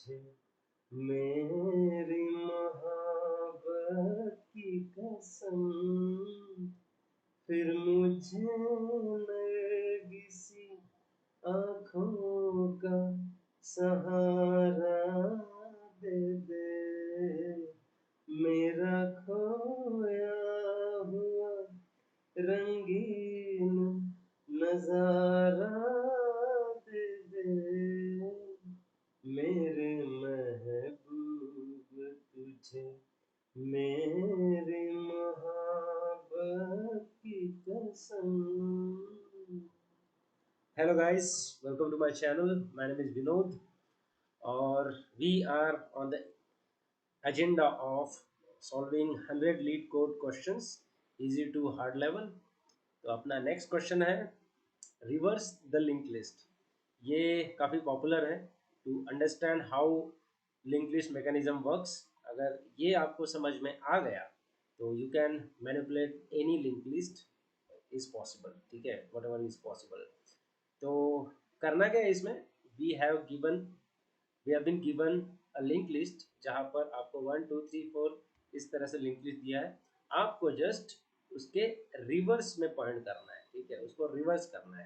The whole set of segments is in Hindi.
तुझे मेरी मोहब्बत की कसम, फिर मुझे नरगिसी आँखों का सहारा दे दे, मेरा खोया हुआ रंगीन नजारा दे दे, मेरे महबूब तुझे मेरी मोहब्बत की कसम। Hello guys, welcome to my channel. My name is Vinod और we are on the agenda of solving 100 lead code questions easy to hard level। तो अपना नेक्स्ट क्वेश्चन है रिवर्स द लिंक लिस्ट। ये काफ़ी पॉपुलर है to understand how link list mechanism works. अगर ये आपको समझ में आ गया तो you can manipulate any link list is possible. ठीक है, वट एवर इज पॉसिबल। तो करना क्या है इसमें, we have given we have been given a link list जहाँ पर आपको 1 2 3 4 इस तरह से लिंक लिस्ट दिया है। आपको जस्ट उसके रिवर्स में पॉइंट करना है। ठीक है, उसको रिवर्स करना है।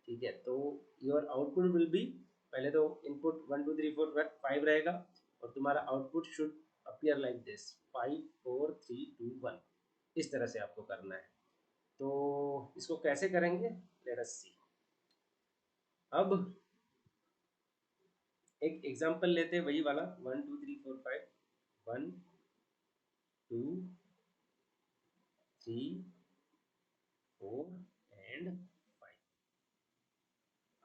ठीक है, तो योर आउटपुट विल बी, पहले तो इनपुट 1 2 3 4 5 रहेगा और तुम्हारा output should appear like this 5 4 3 2 1। इस तरह से आपको करना है। तो इसको कैसे करेंगे, लेट अस सी। अब एक एग्जांपल लेते हैं, वही वाला 1 2 3 4 5, 1 2 3 4 एंड 5।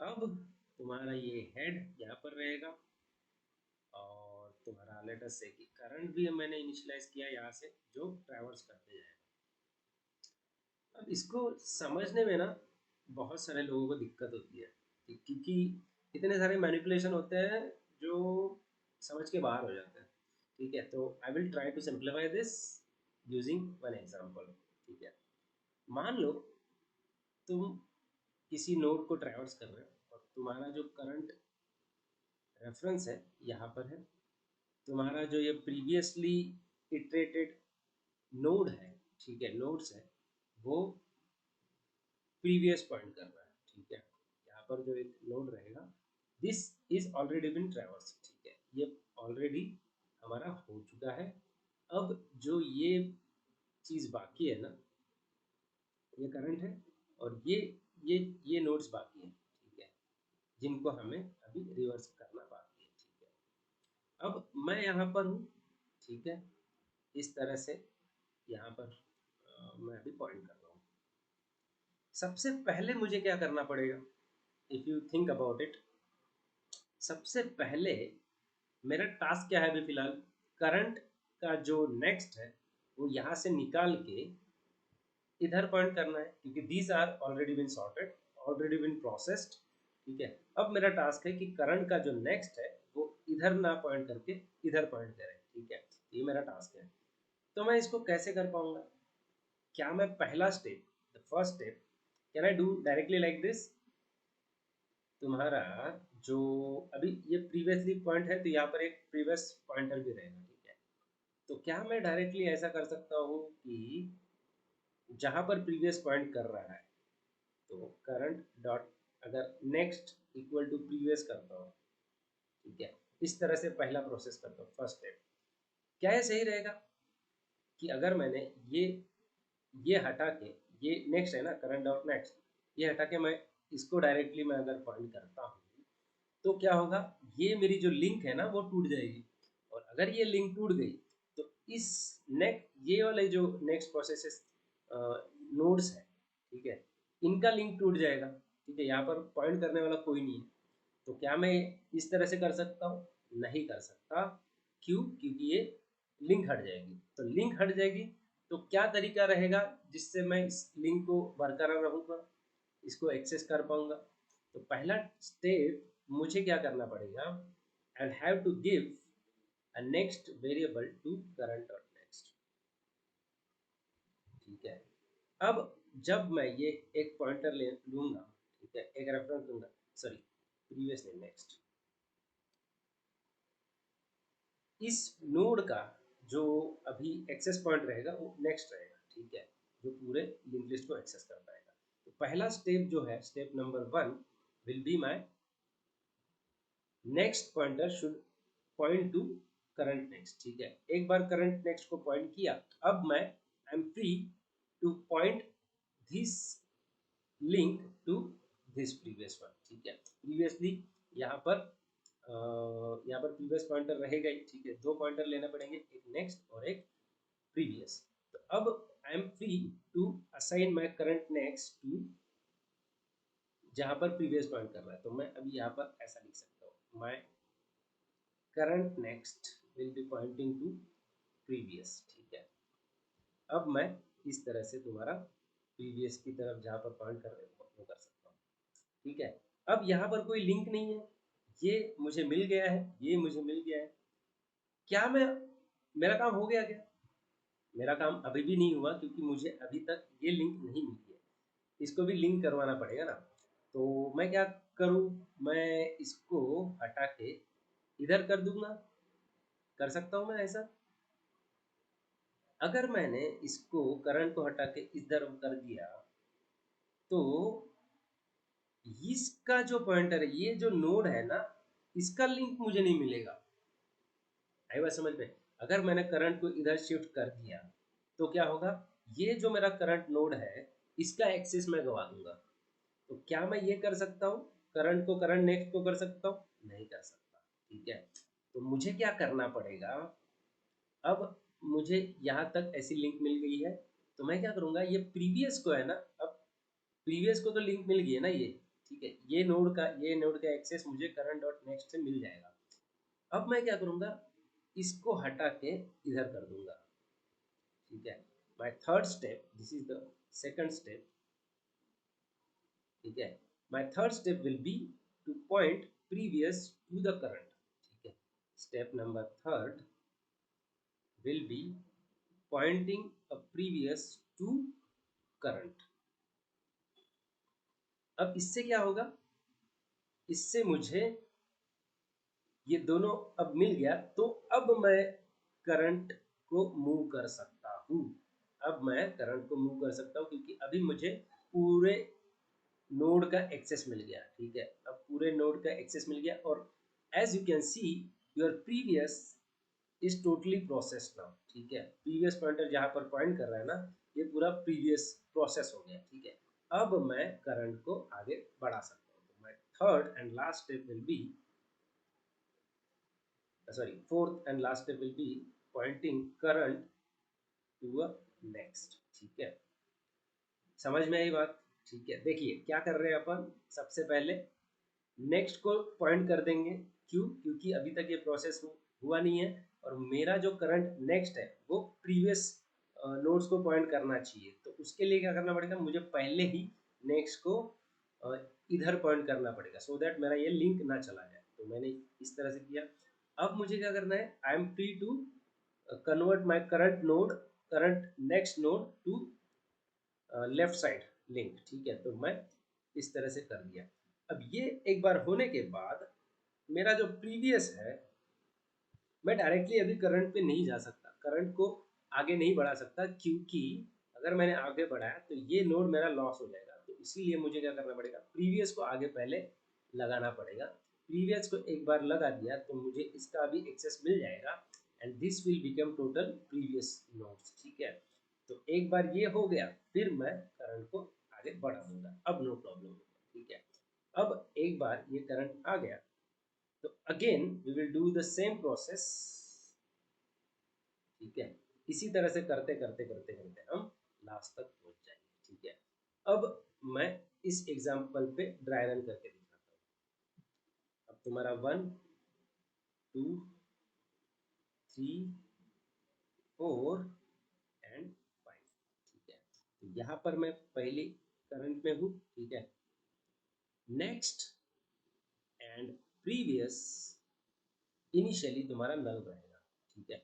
अब तुम्हारा ये हेड यहाँ पर रहेगा और तुम्हारा लेट अस से कि करंट भी मैंने इनिशियलाइज किया यहाँ से, जो ट्रैवर्स करते जाएगा। अब इसको समझने में ना बहुत सारे लोगों को दिक्कत होती है क्योंकि इतने सारे मैनिपुलेशन होते हैं जो समझ के बाहर हो जाते हैं। ठीक है, तो I will try to simplify this using one example. ठीक है, मान लो तुम किसी नोड को ट्रैवर्स कर रहे हो और तुम्हारा जो करंट रेफरेंस है यहाँ पर है, तुम्हारा जो ये प्रीवियसली इटरेटेड नोड है, ठीक है, नोड्स है, वो प्रीवियस पॉइंट कर रहा है। ठीक है, यहाँ पर जो एक नोड रहेगा, this is already been traverse. ठीक है, ये ऑलरेडी हमारा हो चुका है। अब जो ये चीज़ बाकी है ना, ये करंट है और ये नोड्स बाकी हैं। ठीक है, जिनको हमें अभी रिवर्स करना बाकी है। ठीक है, अब मैं यहाँ पर हूँ। ठीक है, इस तरह से यहाँ पर मैं अभी पॉइंट कर रहा हूँ। सबसे पहले मुझे क्या करना पड़ेगा, if you think about it, सबसे पहले मेरा टास्क क्या है अभी फिलहाल, करंट का जो नेक्स्ट है वो यहाँ से निकाल के इधर पॉइंट करना है, क्योंकि these are already been sorted, already been processed. ठीक है, अब मेरा टास्क है कि करंट का जो नेक्स्ट है वो इधर ना पॉइंट करके इधर पॉइंट करे। ठीक है, ये मेरा टास्क है। तो मैं इसको कैसे कर पाऊंगा, क्या मैं पहला step, the first step, can I do directly like this. तुम्हारा जो अभी ये प्रीवियसली पॉइंट है तो यहाँ पर एक प्रीवियस पॉइंटर भी रहेगा। ठीक है, तो क्या मैं डायरेक्टली ऐसा कर सकता हूँ कि जहाँ पर प्रीवियस पॉइंट कर रहा है तो करंट डॉट अगर नेक्स्ट इक्वल टू प्रीवियस करता हूँ। ठीक है, इस तरह से पहला प्रोसेस करता हूँ, फर्स्ट स्टेप। क्या ये सही रहेगा कि अगर मैंने ये हटा के, ये नेक्स्ट है ना, करंट डॉट नेक्स्ट, ये हटा के मैं इसको डायरेक्टली मैं अगर पॉइंट करता हूँ तो क्या होगा, ये मेरी जो लिंक है ना वो टूट जाएगी। और अगर ये लिंक टूट गई तो इस ये वाले जो नेक्स्ट प्रोसेसेस नोड्स है, ठीक है, इनका लिंक टूट जाएगा। ठीक है, यहाँ पर पॉइंट करने वाला कोई नहीं है। तो क्या मैं इस तरह से कर सकता हूँ, नहीं कर सकता। क्यों, क्योंकि ये लिंक हट जाएगी। तो लिंक हट जाएगी तो क्या तरीका रहेगा जिससे मैं इस लिंक को बरकरार रहूँगा, इसको एक्सेस कर पाऊंगा। तो पहला स्टेप मुझे क्या करना पड़ेगा, I have to give a next variable to current dot next. ठीक है, अब जब मैं ये एक पॉइंटर ले लूंगा, ठीक है, एक रेफरेंस लूंगा, सॉरी प्रीवियस नहीं, नेक्स्ट। इस नोड का जो अभी एक्सेस पॉइंट रहेगा वो नेक्स्ट रहेगा, ठीक है, जो पूरे लिंक लिस्ट को एक्सेस कर पाएगा। तो पहला स्टेप जो है, step number 1 will be my next pointer should point to current next, ठीक है। एक बार करंट नेक्स्ट को पॉइंट किया, अब मैं I am free to point this link to this previous one, ठीक है। प्रीवियसली यहाँ पर प्रीवियस पॉइंटर रहेगा ही, ठीक है। दो पॉइंटर लेना पड़ेंगे, एक नेक्स्ट और एक प्रीवियस। तो अब I am free to assign my current next to जहाँ पर प्रीवियस पॉइंट कर रहा है। तो मैं अभी यहाँ पर ऐसा लिख सकता हूँ, my current next will be pointing to previous, ठीक है। अब मैं इस तरह से दोबारा प्रीवियस की तरफ जहाँ पर पॉइंट कर रहे हो वो कर सकता हूँ, ठीक है। अब यहाँ पर कोई लिंक नहीं है, ये मुझे मिल गया है, ये मुझे मिल गया है। क्या मैं मेरा काम हो गया क्या? मेरा काम अभी भी नहीं हुआ, क्योंकि मुझे अभी तक ये लिंक नहीं मिली है। इसको भी लिंक करवाना पड़ेगा ना। तो मैं क्या करूँ, मैं इसको हटा के इधर कर दूंगा। कर सकता हूँ मैं ऐसा। अगर मैंने इसको करंट को हटा के इधर कर दिया, तो इसका जो पॉइंटर है, ये जो नोड है ना, इसका लिंक मुझे नहीं मिलेगा। आई बात समझ में? अगर मैंने करंट को इधर शिफ्ट कर दिया तो क्या होगा, ये जो मेरा करंट नोड है इसका एक्सेस मैं गवा दूंगा। तो क्या मैं ये कर सकता हूँ, करंट को करंट नेक्स्ट को कर सकता हूँ? नहीं कर सकता, ठीक है। तो मुझे क्या करना पड़ेगा, अब मुझे यहाँ तक ऐसी लिंक मिल गई है, तो मैं क्या करूँगा, ये प्रीवियस को है ना, अब प्रीवियस को तो लिंक मिल गई है ना ये, ठीक है। ये नोड का एक्सेस मुझे करंट डॉट नेक्स्ट से मिल जाएगा। अब मैं क्या करूँगा, इसको हटा के इधर कर दूंगा, ठीक है। My third step, this is the second step, ठीक है। My third step will be to point previous to the current, ठीक है। Step number third will be pointing a previous to current. अब इससे क्या होगा, इससे मुझे ये दोनों अब मिल गया, तो अब मैं करंट को मूव कर सकता हूँ। अब मैं करंट को मूव कर सकता हूँ, क्योंकि अभी मुझे पूरे नोड का एक्सेस मिल गया, ठीक है। अब पूरे नोड का एक्सेस मिल गया, और as you can see your previous is totally process now, ठीक है। प्रीवियस पॉइंटर जहाँ पर पॉइंट कर रहा है ना, ये पूरा प्रीवियस प्रोसेस हो गया, ठीक है। अब मैं करंट को आगे बढ़ा सकता हूँ। तो my third and last step will B, sorry, fourth and last step will be pointing current to a next, ठीक है। समझ में आई बात? ठीक है। देखिए क्या कर रहे हैं अपन, सबसे पहले नेक्स्ट को पॉइंट कर देंगे। क्यों? क्योंकि अभी तक ये प्रोसेस हुआ नहीं है, और मेरा जो करंट नेक्स्ट है वो प्रीवियस नोड्स को पॉइंट करना चाहिए। तो उसके लिए क्या करना पड़ेगा, मुझे पहले ही नेक्स्ट को अ, इधर पॉइंट करना पड़ेगा, सो दैट मेरा ये लिंक ना चला जाए। तो मैंने इस तरह से किया। अब मुझे क्या करना है, I am free to convert my current next node to left side link, ठीक है। तो मैं इस तरह से कर दिया। अब ये एक बार होने के बाद मेरा जो प्रीवियस है, मैं डायरेक्टली अभी करंट पे नहीं जा सकता, करंट को आगे नहीं बढ़ा सकता, क्योंकि अगर मैंने आगे बढ़ाया तो ये नोड मेरा लॉस हो जाएगा। तो इसीलिए मुझे क्या करना पड़ेगा, प्रीवियस को आगे पहले लगाना पड़ेगा। प्रीवियस को एक बार लगा दिया तो मुझे इसका भी एक्सेस मिल जाएगा, and this will become total previous nodes, ठीक है। तो एक बार ये हो गया, फिर मैं करंट को आगे बढ़ा दूंगा, अब नो प्रॉब्लम, ठीक है। अब एक बार ये करंट आ गया, तो again we will do the same process, ठीक है। इसी तरह से करते करते करते करते हम लास्ट तक पहुंच जाएंगे, ठीक है। अब मैं इस एग्जांपल पे ड्राई रन करके दिखाता हूँ। अब तुम्हारा 1 2 3 4 एंड 5, ठीक है। तो यहाँ पर मैं पहली करंट में हूँ, ठीक है। नेक्स्ट एंड प्रीवियस इनिशियली तुम्हारा नल रहेगा, ठीक है।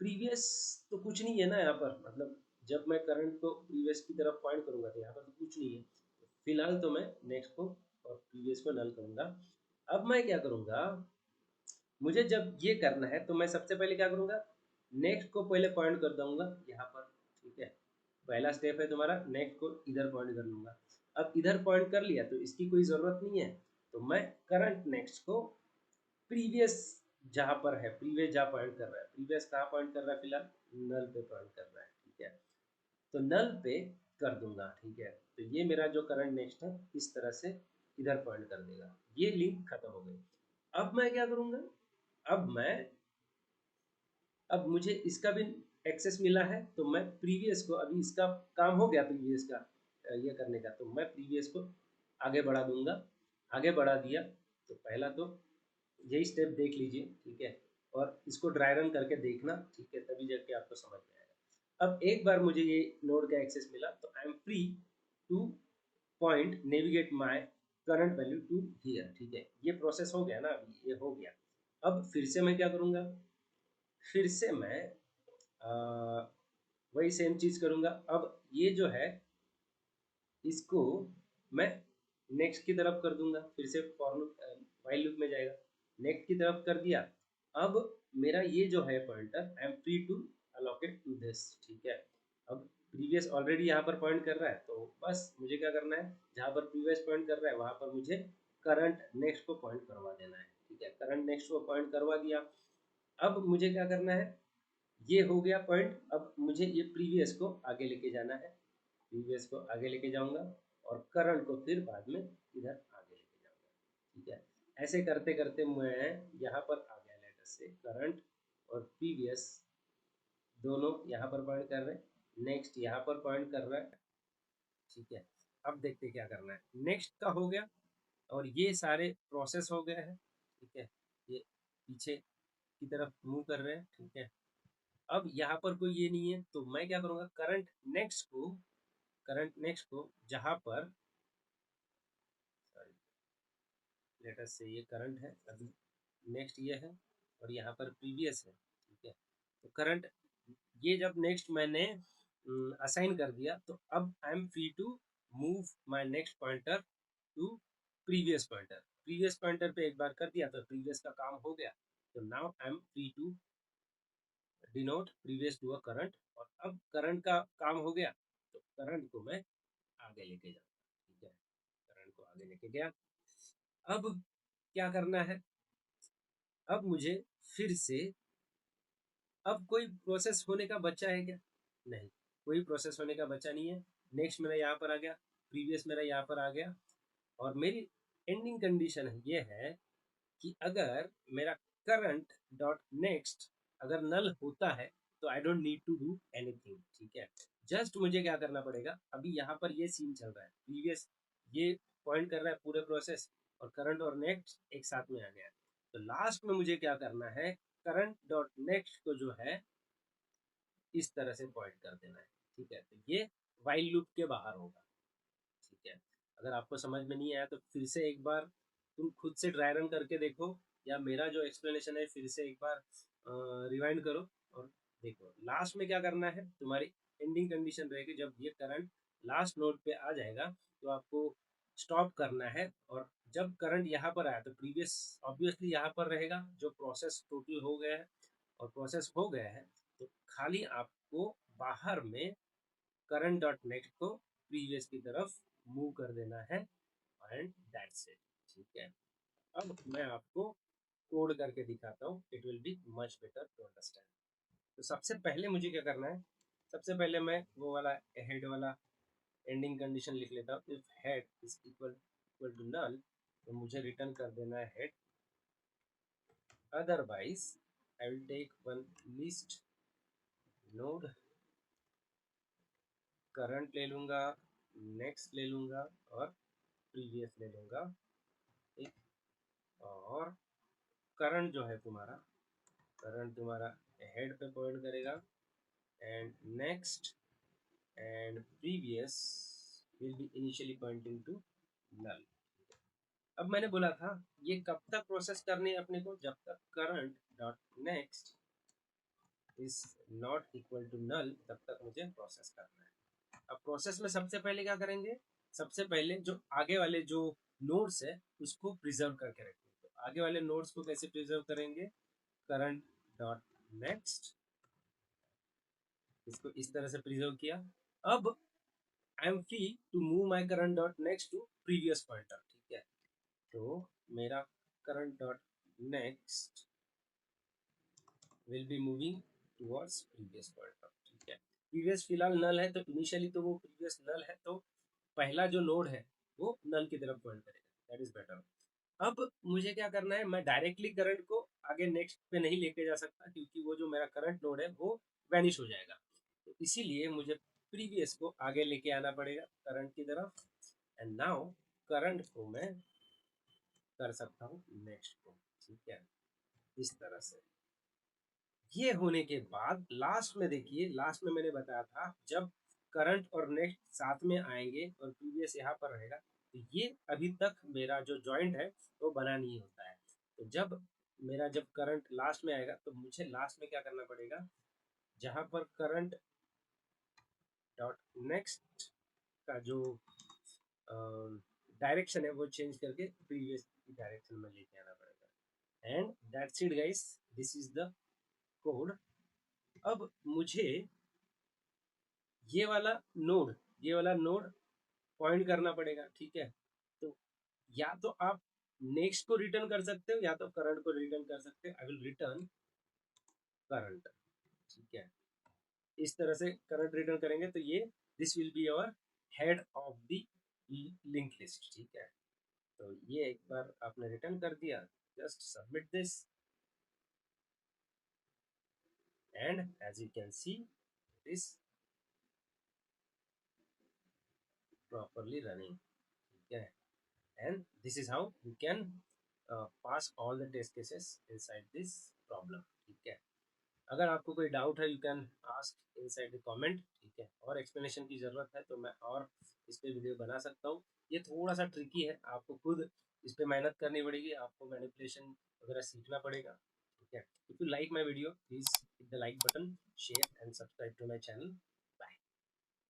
प्रीवियस तो कुछ नहीं है ना यहाँ पर, मतलब जब मैं करंट को प्रीवियस की तरफ पॉइंट करूंगा तो यहाँ पर तो कुछ नहीं है। तो फिलहाल तो मैं नेक्स्ट को और प्रीवियस को नल करूंगा। अब मैं क्या करूंगा, मुझे जब ये करना है तो मैं सबसे पहले क्या करूँगा, नेक्स्ट को पहले पॉइंट कर दूंगा यहाँ पर, ठीक है। पहला स्टेप है तुम्हारा, नेक्स्ट को इधर पॉइंट कर लूँगा। अब इधर पॉइंट कर लिया तो इसकी कोई ज़रूरत नहीं है, तो मैं करंट नेक्स्ट को प्रीवियस जहाँ पर है, प्रीवियस जहाँ पॉइंट कर रहा है, प्रीवियस कहाँ पॉइंट कर रहा है, फिलहाल नल पे पॉइंट कर रहा है, ठीक है। तो नल पे कर दूंगा, ठीक है। तो ये मेरा जो करंट नेक्स्ट है इस तरह से इधर पॉइंट कर देगा, ये लिंक खत्म हो गई। अब मैं क्या करूँगा, अब मैं अब मुझे इसका भी एक्सेस मिला है, तो मैं प्रीवियस को, अभी इसका काम हो गया प्रीवियस का ये करने का, तो मैं प्रीवियस को आगे बढ़ा दूंगा। आगे बढ़ा दिया तो पहला तो यही स्टेप देख लीजिए, ठीक है। और इसको ड्राई रन करके देखना, ठीक है, तभी जाके आपको समझ में आएगा। अब एक बार मुझे ये नोड का एक्सेस मिला तो I am free to point navigate my current value to here, ठीक है। ये प्रोसेस हो गया ना, अभी ये हो गया। अब फिर से मैं क्या करूँगा, फिर से मैं वही सेम चीज़ करूँगा। अब ये जो है इसको मैं नेक्स्ट की तरफ कर दूंगा, फिर से फॉर वाइल लूप में जाएगा, नेक्स्ट की तरफ कर दिया। अब मेरा ये जो है pointer, I am free to allocate to this, ठीक है। अब प्रीवियस ऑलरेडी यहाँ पर पॉइंट कर रहा है, तो बस मुझे क्या करना है, जहाँ पर प्रीवियस पॉइंट कर रहा है वहाँ पर मुझे करंट नेक्स्ट को पॉइंट करवा देना है, ठीक है। करंट नेक्स्ट को पॉइंट करवा दिया। अब मुझे क्या करना है, ये हो गया पॉइंट। अब मुझे ये प्रीवियस को आगे लेके जाना है, प्रीवियस को आगे लेके जाऊंगा और करंट को फिर बाद में इधर आगे लेके जाऊंगा, ठीक है। ऐसे करते करते मैं यहाँ पर आ गया, लेटर से करंट और प्रीवियस दोनों यहाँ पर पॉइंट कर रहे हैं, नेक्स्ट यहाँ पर पॉइंट कर रहा है, ठीक है। अब देखते क्या करना है, नेक्स्ट का हो गया और ये सारे प्रोसेस हो गए हैं, ठीक है। ये पीछे की तरफ मूव कर रहे हैं, ठीक है। अब यहाँ पर कोई ये नहीं है, तो मैं क्या करूँगा, करंट नेक्स्ट को जहाँ पर, सॉरी, लेटर से ये करंट है, अभी नेक्स्ट ये है और यहाँ पर प्रीवियस है, ठीक है। तो करंट ये जब नेक्स्ट मैंने असाइन कर दिया, तो अब I am free to move my next pointer to previous pointer. Previous pointer पे एक बार कर दिया तो प्रीवियस का काम हो गया, तो now I am free to denote previous to a current. और अब करंट का काम हो गया, तो करंट को मैं आगे लेके जाऊंगा, ठीक है। करंट को आगे लेके गया। अब क्या करना है, अब मुझे फिर से, अब कोई प्रोसेस होने का बच्चा है क्या, नहीं, कोई प्रोसेस होने का बच्चा नहीं है। नेक्स्ट मेरा यहाँ पर आ गया, प्रीवियस मेरा यहाँ पर आ गया, और मेरी एंडिंग कंडीशन ये है कि अगर मेरा करंट डॉट नेक्स्ट अगर नल होता है तो I don't need to do anything, ठीक है। जस्ट मुझे क्या करना पड़ेगा, अभी यहाँ पर ये सीन चल रहा है, प्रीवियस ये पॉइंट कर रहा है पूरे प्रोसेस, और करंट और नेक्स्ट एक साथ में आ गया। तो लास्ट में मुझे क्या करना है, करंट डॉट नेक्स्ट को जो है इस तरह से पॉइंट कर देना है, ठीक है। तो ये वाइल लूप के बाहर होगा, ठीक है। अगर आपको समझ में नहीं आया तो फिर से एक बार तुम खुद से ड्राई रन करके देखो, या मेरा जो एक्सप्लेनेशन है फिर से एक बार रिवाइंड करो और देखो लास्ट में क्या करना है। तुम्हारी एंडिंग कंडीशन रहेगी, जब ये करंट लास्ट नोड पे आ जाएगा तो आपको स्टॉप करना है, और जब करंट यहाँ पर आया तो प्रीवियस ऑब्वियसली यहाँ पर रहेगा, जो प्रोसेस टोटल हो गया है और प्रोसेस हो गया है, तो खाली आपको बाहर में करंट डॉट नेक्स्ट को प्रीवियस की तरफ मूव कर देना है, एंड दैट्स इट, ठीक है। अब मैं आपको कोड करके दिखाता हूँ, it will be much better to understand. तो सबसे पहले मुझे क्या करना है, सबसे पहले मैं वो वाला हेड वाला एंडिंग कंडीशन लिख लेता हूँ, if head is equal to null, तो मुझे रिटर्न कर देना है head, otherwise I will take one list node, current ले लूँगा, नेक्स्ट ले लूँगा और प्रीवियस ले लूँगा, ठीक। और करंट जो है तुम्हारा, करंट तुम्हारा हेड पे पॉइंट करेगा, and next and previous will be initially pointing to null. अब मैंने बोला था ये कब तक प्रोसेस करनी है अपने को, जब तक current dot next is not equal to null, तब तक मुझे प्रोसेस करना है। अब प्रोसेस में सबसे पहले क्या करेंगे, सबसे पहले जो आगे वाले जो नोड्स है उसको प्रिजर्व करके रखेंगे। तो आगे वाले नोड्स को कैसे प्रिजर्व करेंगे, करंट डॉट नेक्स्ट, इसको इस तरह से प्रिजर्व किया। अब I am free to move my current dot next to previous pointer, ठीक है। तो मेरा current dot next will be moving towards previous pointer, ठीक है। प्रीवियस फिलहाल नल है, तो इनिशियली तो वो प्रीवियस नल है, तो पहला जो नोड है वो नल की तरफ पॉइंट करेगा, दैट इज बेटर। अब मुझे क्या करना है, मैं डायरेक्टली करंट को आगे नेक्स्ट पे नहीं लेके जा सकता, क्योंकि वो जो मेरा करंट नोड है वो वैनिश हो जाएगा। तो इसीलिए मुझे प्रीवियस को आगे लेके आना पड़ेगा करंट की तरफ। एंड नाउ करंट को मैं कर सकता हूँ नेक्स्ट को, ठीक है, इस तरह से। ये होने के बाद लास्ट में देखिए, लास्ट में मैंने बताया था जब करंट और नेक्स्ट साथ में आएंगे और प्रीवियस यहाँ पर रहेगा, तो ये अभी तक मेरा जो जॉइंट है वो बना नहीं होता है। तो जब करंट लास्ट में आएगा, तो मुझे लास्ट में क्या करना पड़ेगा, जहाँ पर करंट डॉट नेक्स्ट का जो डायरेक्शन है वो चेंज करके प्रीवियस की डायरेक्शन में लेके आना पड़ेगा। And that's it guys, this is the code. अब मुझे ये वाला नोड ये वाला नोड पॉइंट करना पड़ेगा, ठीक है। तो या तो आप नेक्स्ट को रिटर्न कर सकते हो, या तो करंट को रिटर्न कर सकते हो। आई विल रिटर्न करंट, ठीक है। इस तरह से करंट रिटर्न करेंगे तो ये this will be our head of the link list, ठीक है। तो ये एक बार आपने रिटर्न कर दिया, just submit this, and as you can see it is properly running, ठीक है। And this is how you can pass all the test cases inside this problem, ठीक है। अगर आपको कोई डाउट है, you can ask inside the comment, ठीक है। और एक्सप्लेनेशन की ज़रूरत है तो मैं और इस पर वीडियो बना सकता हूँ। ये थोड़ा सा ट्रिकी है, आपको खुद इस पर मेहनत करनी पड़ेगी, आपको मैनिपुलेशन वगैरह सीखना पड़ेगा, ठीक है। If you like my video, please hit the like button, share and subscribe to my channel.